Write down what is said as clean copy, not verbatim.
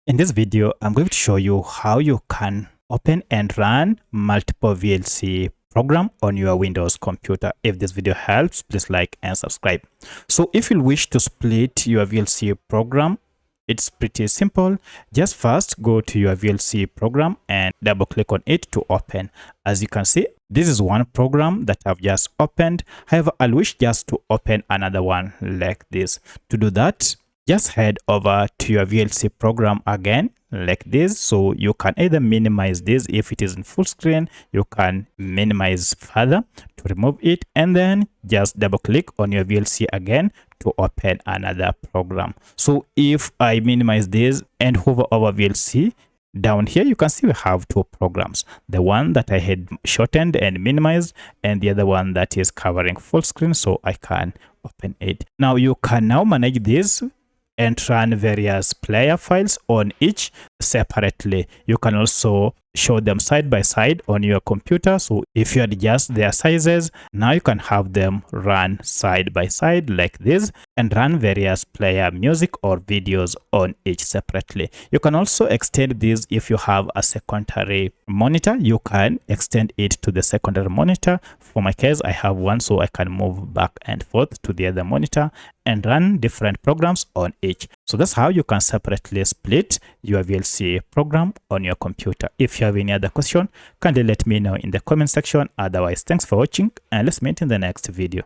In this video, I'm going to show you how you can open and run multiple VLC program on your Windows computer. If this video helps, please like and subscribe. So if you wish to split your VLC program, it's pretty simple. Just first go to your VLC program and double click on it to open. As you can see, this is one program that I've just opened. However, I wish just to open another one like this. To do that, just head over to your VLC program again like this. So you can either minimize this. If it is in full screen, you can minimize further to remove it, and then just double click on your VLC again to open another program. So if I minimize this and hover over VLC, down here you can see we have two programs, the one that I had shortened and minimized, and the other one that is covering full screen, so I can open it. Now you can now manage this and run various player files on each separately. You can also show them side by side on your computer. So if you adjust their sizes, now you can have them run side by side like this and run various player music or videos on each separately. You can also extend this. If you have a secondary monitor, you can extend it to the secondary monitor. For my case, I have one, so I can move back and forth to the other monitor and run different programs on each. So that's how you can separately split your VLC program on your computer. If you have any other question, kindly let me know in the comment section. Otherwise, thanks for watching, and let's meet in the next video.